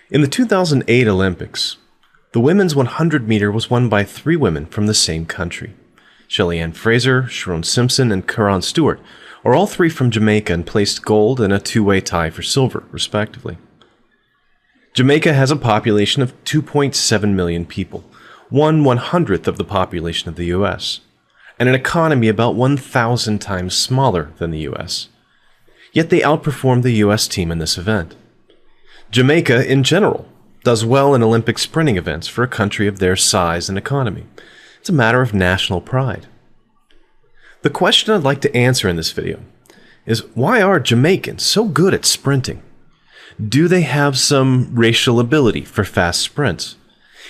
In the 2008 Olympics, the women's 100 meter was won by three women from the same country. Shelly Ann Fraser, Sharon Simpson, and Karan Stewart are all three from Jamaica and placed gold in a two-way tie for silver, respectively. Jamaica has a population of 2.7 million people, 1/100th of the population of the US, and an economy about 1,000 times smaller than the US. Yet they outperformed the US team in this event. Jamaica, in general, does well in Olympic sprinting events for a country of their size and economy. It's a matter of national pride. The question I'd like to answer in this video is, why are Jamaicans so good at sprinting? Do they have some racial ability for fast sprints?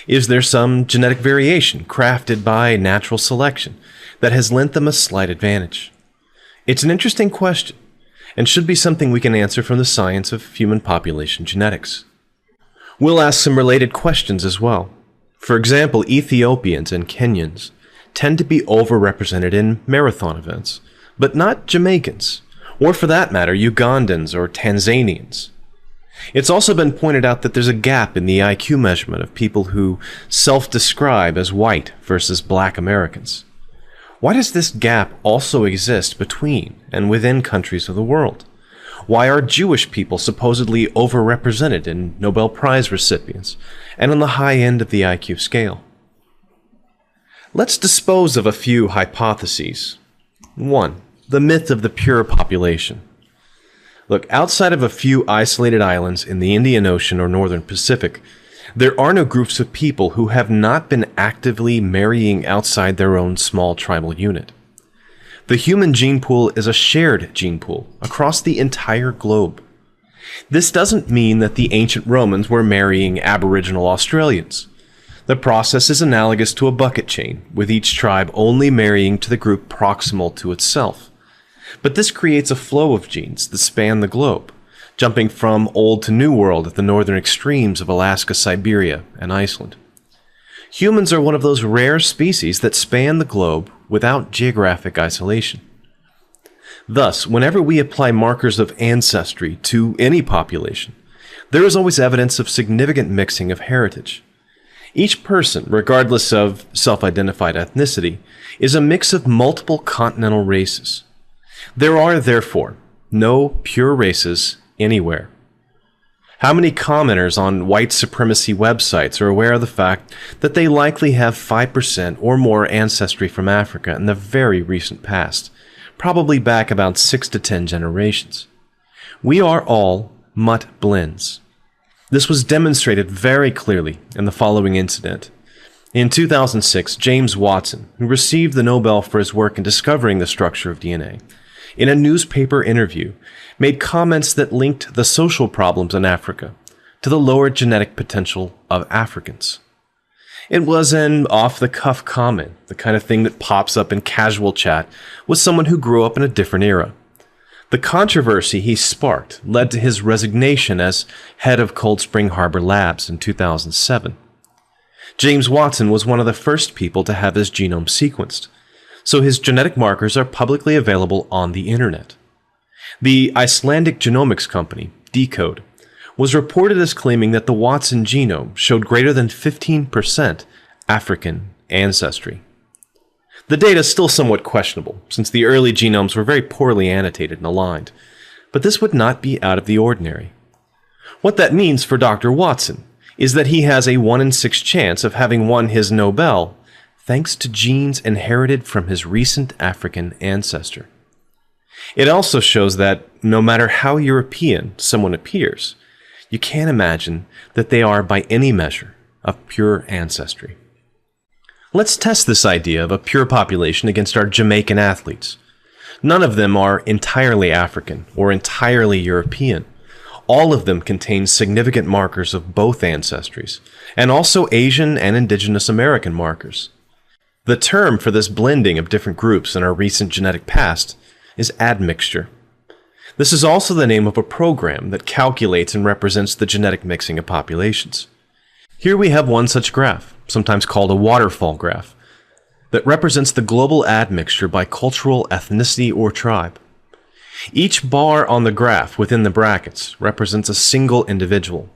Is there some genetic variation crafted by natural selection that has lent them a slight advantage? It's an interesting question, and should be something we can answer from the science of human population genetics. We'll ask some related questions as well. For example, Ethiopians and Kenyans tend to be overrepresented in marathon events, but not Jamaicans, or for that matter, Ugandans or Tanzanians. It's also been pointed out that there's a gap in the IQ measurement of people who self-describe as white versus black Americans. Why does this gap also exist between and within countries of the world? Why are Jewish people supposedly overrepresented in Nobel Prize recipients and on the high end of the IQ scale? Let's dispose of a few hypotheses. 1. The myth of the pure population. Look, outside of a few isolated islands in the Indian Ocean or Northern Pacific, there are no groups of people who have not been actively marrying outside their own small tribal unit. The human gene pool is a shared gene pool across the entire globe. This doesn't mean that the ancient Romans were marrying Aboriginal Australians. The process is analogous to a bucket chain, with each tribe only marrying to the group proximal to itself. But this creates a flow of genes that span the globe, jumping from Old to New World at the northern extremes of Alaska, Siberia, and Iceland. Humans are one of those rare species that span the globe without geographic isolation. Thus, whenever we apply markers of ancestry to any population, there is always evidence of significant mixing of heritage. Each person, regardless of self-identified ethnicity, is a mix of multiple continental races. There are, therefore, no pure races anywhere. How many commenters on white supremacy websites are aware of the fact that they likely have 5% or more ancestry from Africa in the very recent past, probably back about 6 to 10 generations? We are all mutt blends. This was demonstrated very clearly in the following incident. In 2006, James Watson, who received the Nobel for his work in discovering the structure of DNA, in a newspaper interview, made comments that linked the social problems in Africa to the lower genetic potential of Africans. It was an off-the-cuff comment, the kind of thing that pops up in casual chat with someone who grew up in a different era. The controversy he sparked led to his resignation as head of Cold Spring Harbor Labs in 2007. James Watson was one of the first people to have his genome sequenced, so his genetic markers are publicly available on the internet. The Icelandic genomics company, Decode, was reported as claiming that the Watson genome showed greater than 15% African ancestry. The data is still somewhat questionable, since the early genomes were very poorly annotated and aligned, but this would not be out of the ordinary. What that means for Dr. Watson is that he has a 1 in 6 chance of having won his Nobel thanks to genes inherited from his recent African ancestor. It also shows that no matter how European someone appears, you can't imagine that they are by any measure of pure ancestry. Let's test this idea of a pure population against our Jamaican athletes. None of them are entirely African or entirely European. All of them contain significant markers of both ancestries, and also Asian and Indigenous American markers. The term for this blending of different groups in our recent genetic past is admixture. This is also the name of a program that calculates and represents the genetic mixing of populations. Here we have one such graph, sometimes called a waterfall graph, that represents the global admixture by cultural ethnicity or tribe. Each bar on the graph within the brackets represents a single individual,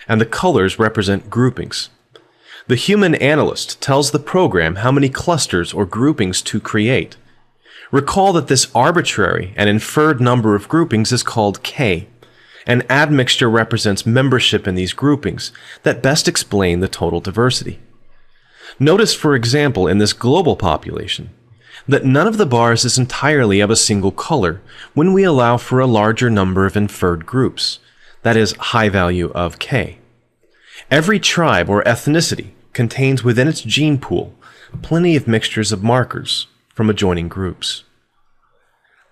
and the colors represent groupings. The human analyst tells the program how many clusters or groupings to create. Recall that this arbitrary and inferred number of groupings is called K. An admixture represents membership in these groupings that best explain the total diversity. Notice, for example, in this global population, that none of the bars is entirely of a single color when we allow for a larger number of inferred groups, that is, high value of K. Every tribe or ethnicity contains within its gene pool plenty of mixtures of markers from adjoining groups.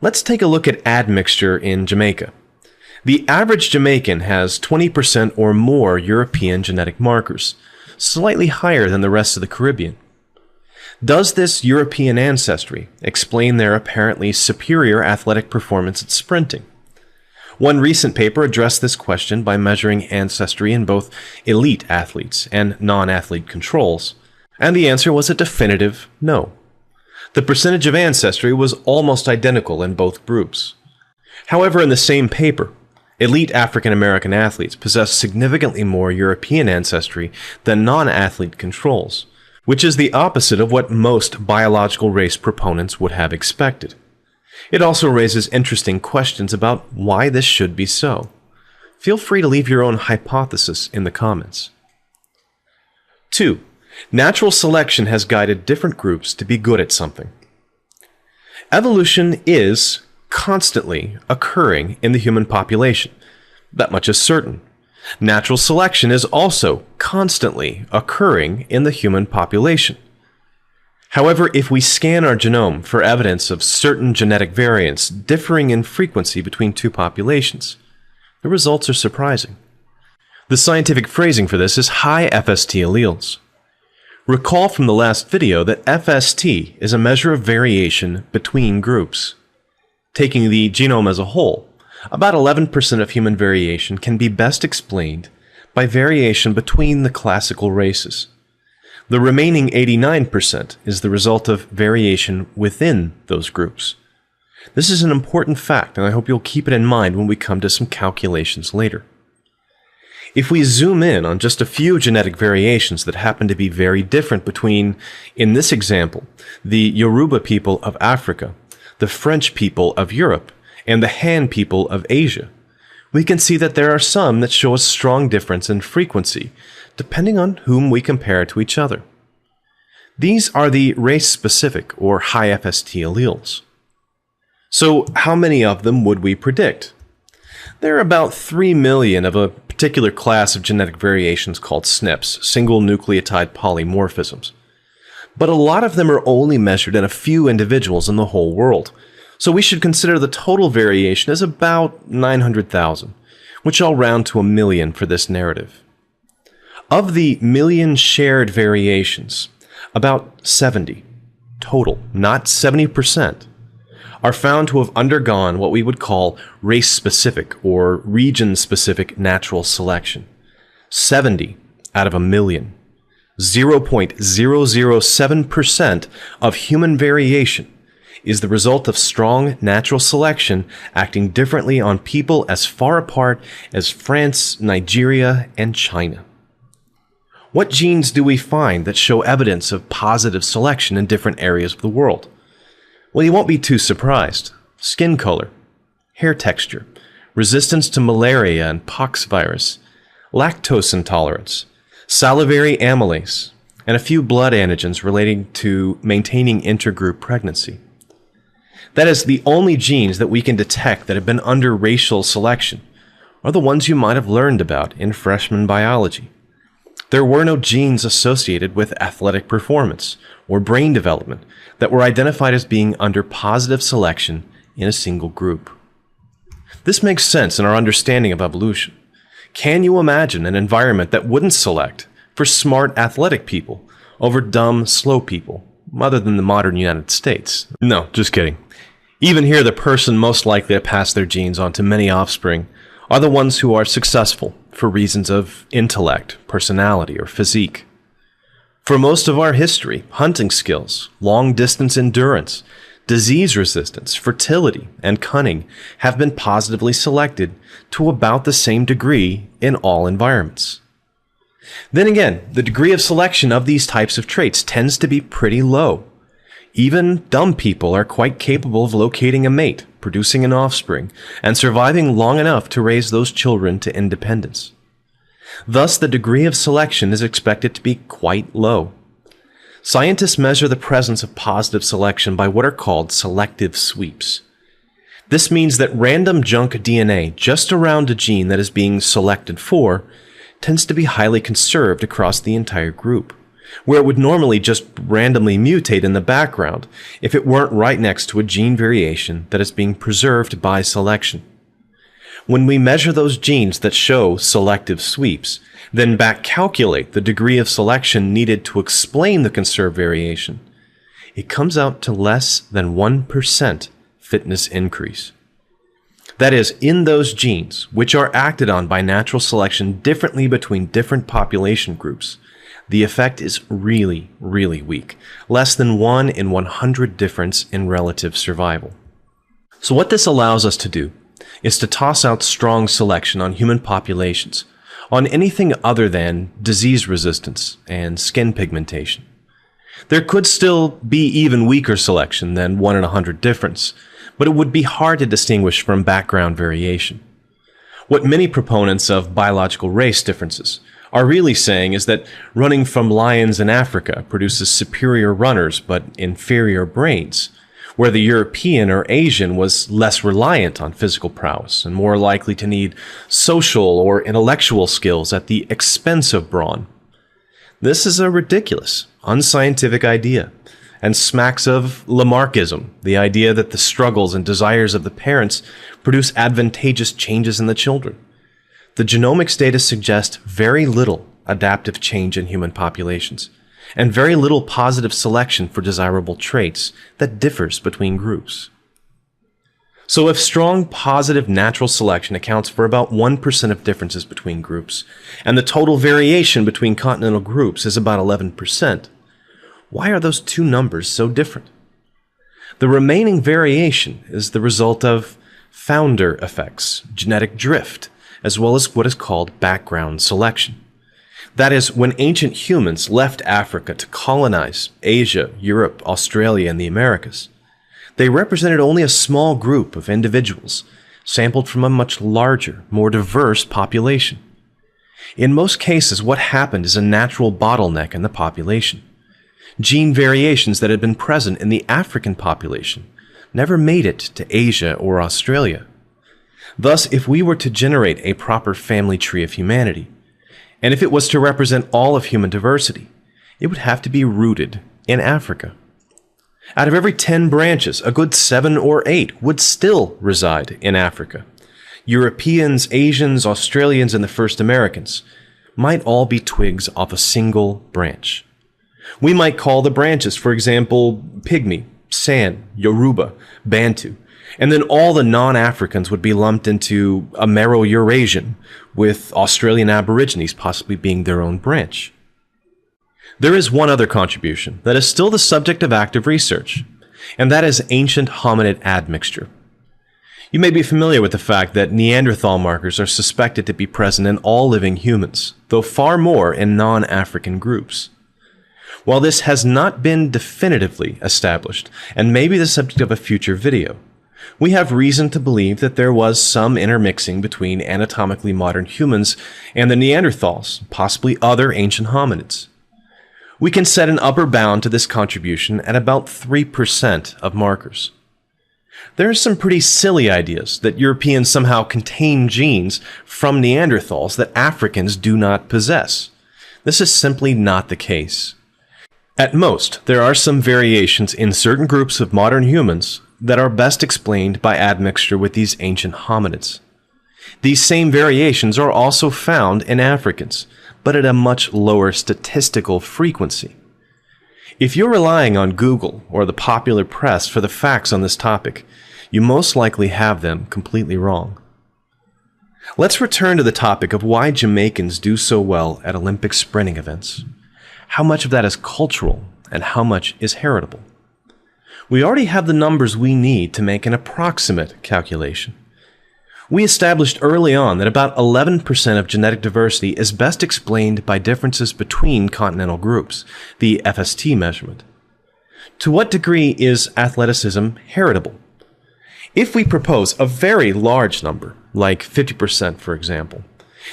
Let's take a look at admixture in Jamaica. The average Jamaican has 20% or more European genetic markers, slightly higher than the rest of the Caribbean. Does this European ancestry explain their apparently superior athletic performance at sprinting? One recent paper addressed this question by measuring ancestry in both elite athletes and non-athlete controls, and the answer was a definitive no. The percentage of ancestry was almost identical in both groups. However, in the same paper, elite African American athletes possess significantly more European ancestry than non-athlete controls, which is the opposite of what most biological race proponents would have expected. It also raises interesting questions about why this should be so. Feel free to leave your own hypothesis in the comments. 2. Natural selection has guided different groups to be good at something. Evolution is constantly occurring in the human population. That much is certain. Natural selection is also constantly occurring in the human population. However, if we scan our genome for evidence of certain genetic variants differing in frequency between two populations, the results are surprising. The scientific phrasing for this is high FST alleles. Recall from the last video that FST is a measure of variation between groups. Taking the genome as a whole, about 11% of human variation can be best explained by variation between the classical races. The remaining 89% is the result of variation within those groups. This is an important fact, and I hope you'll keep it in mind when we come to some calculations later. If we zoom in on just a few genetic variations that happen to be very different between, in this example, the Yoruba people of Africa, the French people of Europe, and the Han people of Asia, we can see that there are some that show a strong difference in frequency, depending on whom we compare to each other. These are the race-specific or high FST alleles. So how many of them would we predict? There are about 3 million of a particular class of genetic variations called SNPs, single nucleotide polymorphisms. But a lot of them are only measured in a few individuals in the whole world, so we should consider the total variation as about 900,000, which I'll round to 1 million for this narrative. Of the million shared variations, about 70 total, not 70%, are found to have undergone what we would call race-specific or region-specific natural selection. 70 out of 1 million. 0.007% of human variation is the result of strong natural selection acting differently on people as far apart as France, Nigeria, and China. What genes do we find that show evidence of positive selection in different areas of the world? Well, you won't be too surprised. Skin color, hair texture, resistance to malaria and pox virus, lactose intolerance, salivary amylase, and a few blood antigens relating to maintaining intergroup pregnancy. That is, the only genes that we can detect that have been under racial selection are the ones you might have learned about in freshman biology. There were no genes associated with athletic performance or brain development that were identified as being under positive selection in a single group. This makes sense in our understanding of evolution. Can you imagine an environment that wouldn't select for smart athletic people over dumb, slow people, other than the modern United States? No, just kidding. Even here, the person most likely to pass their genes on to many offspring are the ones who are successful for reasons of intellect, personality, or physique. For most of our history, hunting skills, long-distance endurance, disease resistance, fertility, and cunning have been positively selected to about the same degree in all environments. Then again, the degree of selection of these types of traits tends to be pretty low. Even dumb people are quite capable of locating a mate, producing an offspring, and surviving long enough to raise those children to independence. Thus, the degree of selection is expected to be quite low. Scientists measure the presence of positive selection by what are called selective sweeps. This means that random junk DNA just around a gene that is being selected for tends to be highly conserved across the entire group, where it would normally just randomly mutate in the background if it weren't right next to a gene variation that is being preserved by selection. When we measure those genes that show selective sweeps, then back calculate the degree of selection needed to explain the conserved variation, it comes out to less than 1% fitness increase. That is, in those genes, which are acted on by natural selection differently between different population groups, the effect is really, really weak, less than 1 in 100 difference in relative survival. So what this allows us to do is to toss out strong selection on human populations, on anything other than disease resistance and skin pigmentation. There could still be even weaker selection than 1 in 100 difference, but it would be hard to distinguish from background variation. What many proponents of biological race differences are really saying is that running from lions in Africa produces superior runners but inferior brains, where the European or Asian was less reliant on physical prowess and more likely to need social or intellectual skills at the expense of brawn. This is a ridiculous, unscientific idea, and smacks of Lamarckism, the idea that the struggles and desires of the parents produce advantageous changes in the children. The genomics data suggest very little adaptive change in human populations, and very little positive selection for desirable traits that differs between groups. So if strong positive natural selection accounts for about 1% of differences between groups, and the total variation between continental groups is about 11%, why are those two numbers so different? The remaining variation is the result of founder effects, genetic drift, as well as what is called background selection. That is, when ancient humans left Africa to colonize Asia, Europe, Australia, and the Americas, they represented only a small group of individuals, sampled from a much larger, more diverse population. In most cases, what happened is a natural bottleneck in the population. Gene variations that had been present in the African population never made it to Asia or Australia. Thus, if we were to generate a proper family tree of humanity, and if it was to represent all of human diversity, it would have to be rooted in Africa. Out of every 10 branches, a good 7 or 8 would still reside in Africa. Europeans, Asians, Australians, and the first Americans might all be twigs off a single branch. We might call the branches, for example, Pygmy, San, Yoruba, Bantu, and then all the non-Africans would be lumped into Amero-Eurasian, with Australian Aborigines possibly being their own branch. There is one other contribution that is still the subject of active research, and that is ancient hominid admixture. You may be familiar with the fact that Neanderthal markers are suspected to be present in all living humans, though far more in non-African groups. While this has not been definitively established, and may be the subject of a future video, we have reason to believe that there was some intermixing between anatomically modern humans and the Neanderthals, possibly other ancient hominids. We can set an upper bound to this contribution at about 3% of markers. There are some pretty silly ideas that Europeans somehow contain genes from Neanderthals that Africans do not possess. This is simply not the case. At most, there are some variations in certain groups of modern humans that are best explained by admixture with these ancient hominids. These same variations are also found in Africans, but at a much lower statistical frequency. If you're relying on Google or the popular press for the facts on this topic, you most likely have them completely wrong. Let's return to the topic of why Jamaicans do so well at Olympic sprinting events. How much of that is cultural and how much is heritable? We already have the numbers we need to make an approximate calculation. We established early on that about 11% of genetic diversity is best explained by differences between continental groups, the FST measurement. To what degree is athleticism heritable? If we propose a very large number, like 50% for example,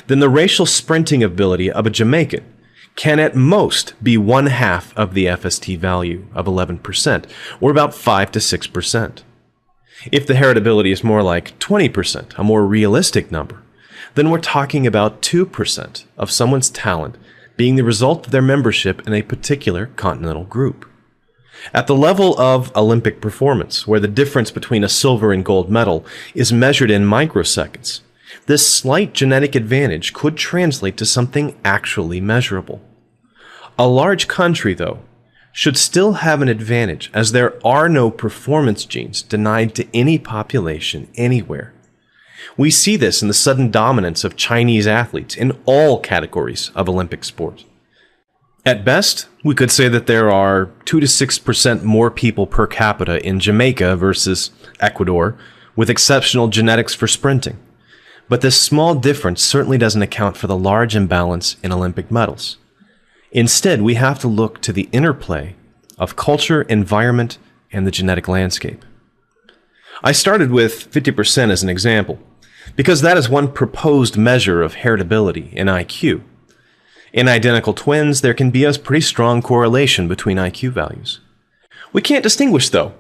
then the racial sprinting ability of a Jamaican can at most be 1/2 of the FST value of 11%, or about 5 to 6%. If the heritability is more like 20%, a more realistic number, then we're talking about 2% of someone's talent being the result of their membership in a particular continental group. At the level of Olympic performance, where the difference between a silver and gold medal is measured in microseconds, this slight genetic advantage could translate to something actually measurable. A large country, though, should still have an advantage, as there are no performance genes denied to any population anywhere. We see this in the sudden dominance of Chinese athletes in all categories of Olympic sport. At best, we could say that there are 2 to 6% more people per capita in Jamaica versus Ecuador, with exceptional genetics for sprinting. But this small difference certainly doesn't account for the large imbalance in Olympic medals. Instead, we have to look to the interplay of culture, environment, and the genetic landscape. I started with 50% as an example, because that is one proposed measure of heritability in IQ. In identical twins, there can be a pretty strong correlation between IQ values. We can't distinguish, though,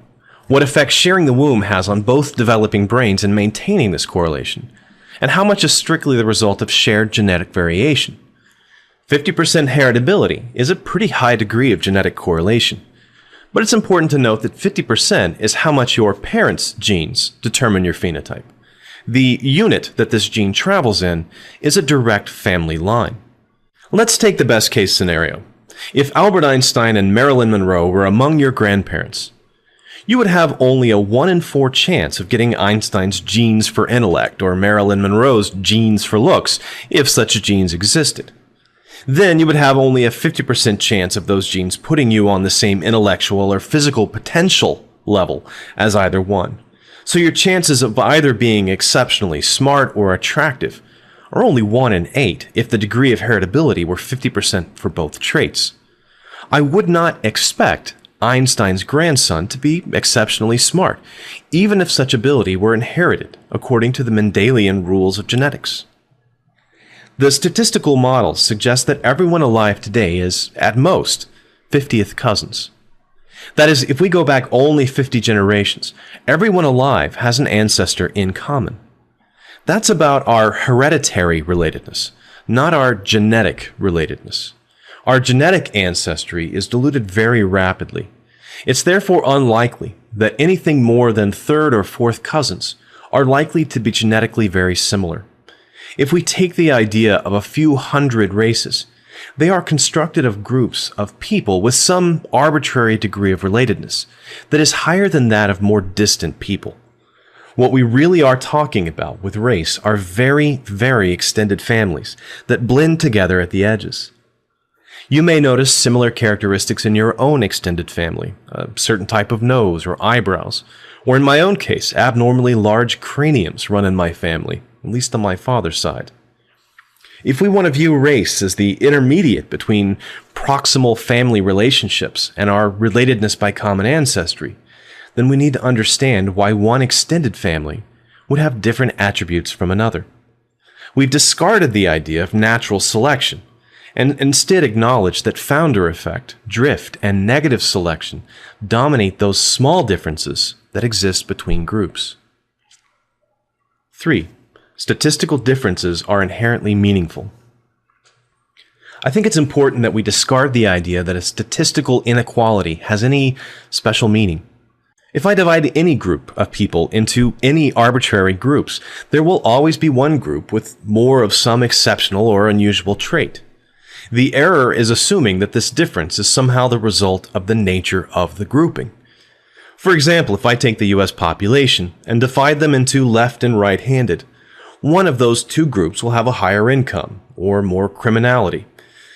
what effect sharing the womb has on both developing brains in maintaining this correlation, and how much is strictly the result of shared genetic variation. 50% heritability is a pretty high degree of genetic correlation, but it's important to note that 50% is how much your parents' genes determine your phenotype. The unit that this gene travels in is a direct family line. Let's take the best case scenario. If Albert Einstein and Marilyn Monroe were among your grandparents, you would have only a 1 in 4 chance of getting Einstein's genes for intellect or Marilyn Monroe's genes for looks, if such genes existed. Then you would have only a 50% chance of those genes putting you on the same intellectual or physical potential level as either one. So your chances of either being exceptionally smart or attractive are only 1 in 8 if the degree of heritability were 50% for both traits. I would not expect Einstein's grandson to be exceptionally smart, even if such ability were inherited according to the Mendelian rules of genetics. The statistical models suggest that everyone alive today is, at most, 50th cousins. That is, if we go back only 50 generations, everyone alive has an ancestor in common. That's about our hereditary relatedness, not our genetic relatedness. Our genetic ancestry is diluted very rapidly. It's therefore unlikely that anything more than 3rd or 4th cousins are likely to be genetically very similar. If we take the idea of a few hundred races, they are constructed of groups of people with some arbitrary degree of relatedness that is higher than that of more distant people. What we really are talking about with race are very, very extended families that blend together at the edges. You may notice similar characteristics in your own extended family, a certain type of nose or eyebrows, or in my own case, abnormally large craniums run in my family, at least on my father's side. If we want to view race as the intermediate between proximal family relationships and our relatedness by common ancestry, then we need to understand why one extended family would have different attributes from another. We've discarded the idea of natural selection and instead acknowledged that founder effect, drift, and negative selection dominate those small differences that exist between groups. 3. Statistical differences are inherently meaningful. I think it's important that we discard the idea that a statistical inequality has any special meaning. If I divide any group of people into any arbitrary groups, there will always be one group with more of some exceptional or unusual trait. The error is assuming that this difference is somehow the result of the nature of the grouping. For example, if I take the US population and divide them into left and right-handed, one of those two groups will have a higher income or more criminality.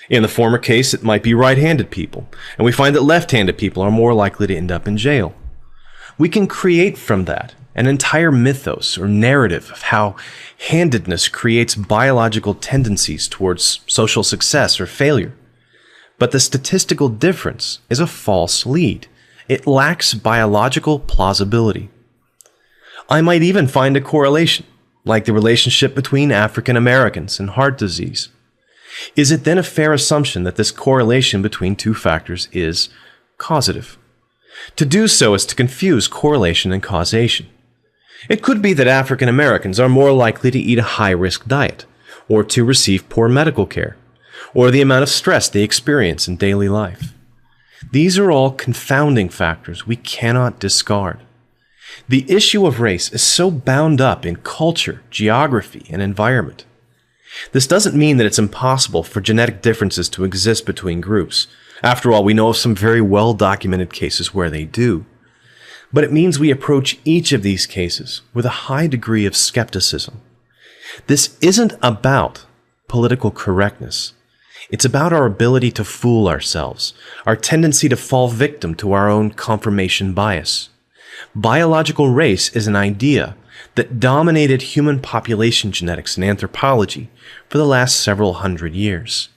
In the former case, it might be right-handed people, and we find that left-handed people are more likely to end up in jail. We can create from that an entire mythos or narrative of how handedness creates biological tendencies towards social success or failure. But the statistical difference is a false lead. It lacks biological plausibility. I might even find a correlation, like the relationship between African Americans and heart disease. Is it then a fair assumption that this correlation between two factors is causative? To do so is to confuse correlation and causation. It could be that African Americans are more likely to eat a high-risk diet, or to receive poor medical care, or the amount of stress they experience in daily life. These are all confounding factors we cannot discard. The issue of race is so bound up in culture, geography, and environment. This doesn't mean that it's impossible for genetic differences to exist between groups. After all, we know of some very well-documented cases where they do. But it means we approach each of these cases with a high degree of skepticism. This isn't about political correctness. It's about our ability to fool ourselves, our tendency to fall victim to our own confirmation bias. Biological race is an idea that dominated human population genetics and anthropology for the last several hundred years.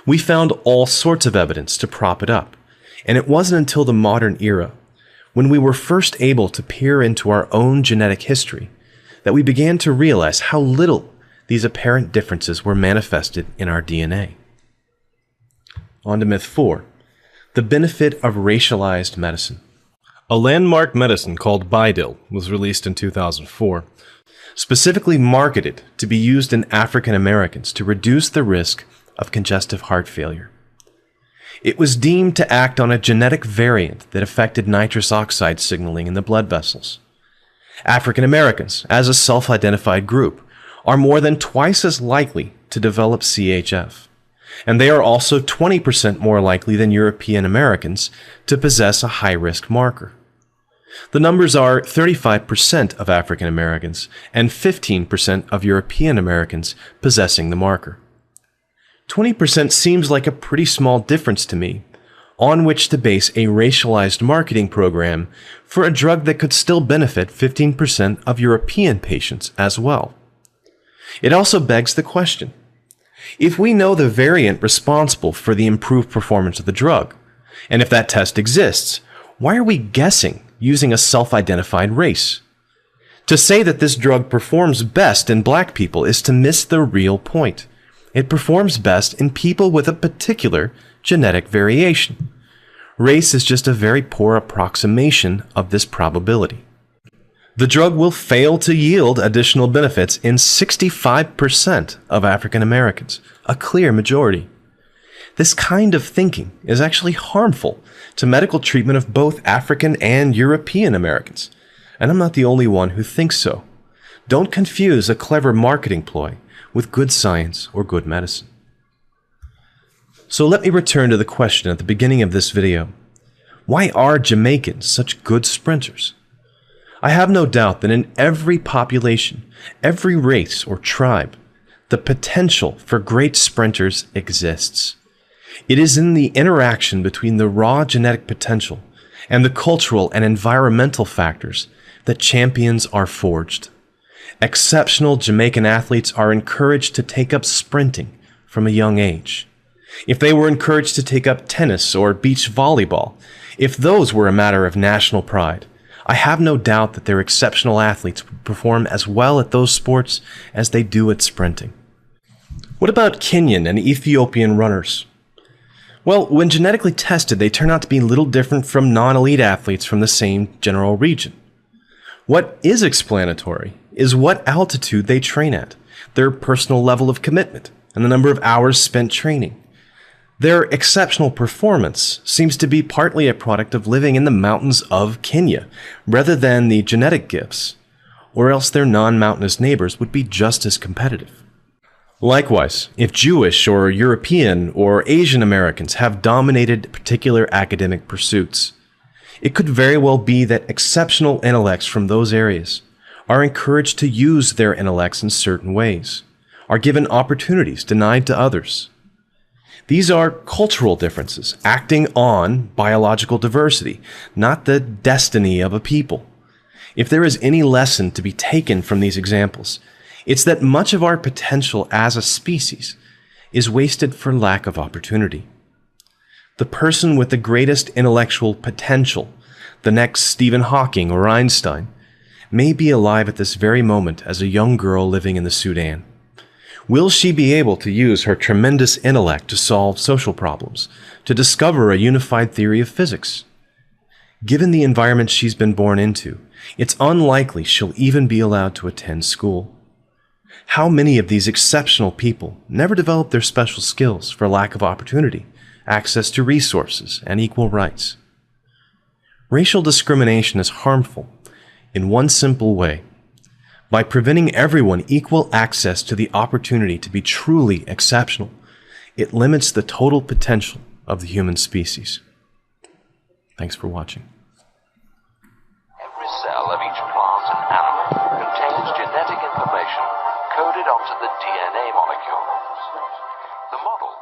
We found all sorts of evidence to prop it up, and it wasn't until the modern era, when we were first able to peer into our own genetic history, that we began to realize how little these apparent differences were manifested in our DNA. On to myth 4, the benefit of racialized medicine. A landmark medicine called Bidil was released in 2004, specifically marketed to be used in African Americans to reduce the risk of congestive heart failure. It was deemed to act on a genetic variant that affected nitrous oxide signaling in the blood vessels. African Americans, as a self-identified group, are more than twice as likely to develop CHF, and they are also 20% more likely than European Americans to possess a high-risk marker. The numbers are 35% of African Americans and 15% of European Americans possessing the marker. 20% seems like a pretty small difference to me, on which to base a racialized marketing program for a drug that could still benefit 15% of European patients as well. It also begs the question, if we know the variant responsible for the improved performance of the drug, and if that test exists, why are we guessing using a self-identified race? To say that this drug performs best in black people is to miss the real point. It performs best in people with a particular genetic variation. Race is just a very poor approximation of this probability. The drug will fail to yield additional benefits in 65% of African Americans, a clear majority. This kind of thinking is actually harmful to medical treatment of both African and European Americans, and I'm not the only one who thinks so. Don't confuse a clever marketing ploy with good science or good medicine. So let me return to the question at the beginning of this video. Why are Jamaicans such good sprinters? I have no doubt that in every population, every race or tribe, the potential for great sprinters exists. It is in the interaction between the raw genetic potential and the cultural and environmental factors that champions are forged. Exceptional Jamaican athletes are encouraged to take up sprinting from a young age. If they were encouraged to take up tennis or beach volleyball, if those were a matter of national pride, I have no doubt that their exceptional athletes would perform as well at those sports as they do at sprinting. What about Kenyan and Ethiopian runners? Well, when genetically tested, they turn out to be little different from non-elite athletes from the same general region. What is explanatory is what altitude they train at, their personal level of commitment, and the number of hours spent training. Their exceptional performance seems to be partly a product of living in the mountains of Kenya, rather than the genetic gifts, or else their non-mountainous neighbors would be just as competitive. Likewise, if Jewish or European or Asian Americans have dominated particular academic pursuits, it could very well be that exceptional intellects from those areas are encouraged to use their intellects in certain ways, are given opportunities denied to others. These are cultural differences acting on biological diversity, not the destiny of a people. If there is any lesson to be taken from these examples, it's that much of our potential as a species is wasted for lack of opportunity. The person with the greatest intellectual potential, the next Stephen Hawking or Einstein, may be alive at this very moment as a young girl living in the Sudan. Will she be able to use her tremendous intellect to solve social problems, to discover a unified theory of physics? Given the environment she's been born into, it's unlikely she'll even be allowed to attend school. How many of these exceptional people never develop their special skills for lack of opportunity, access to resources, and equal rights? Racial discrimination is harmful in one simple way: by preventing everyone equal access to the opportunity to be truly exceptional. It limits the total potential of the human species. Thanks for watching. Every cell of each plant and animal contains genetic information coded onto the DNA molecules. The model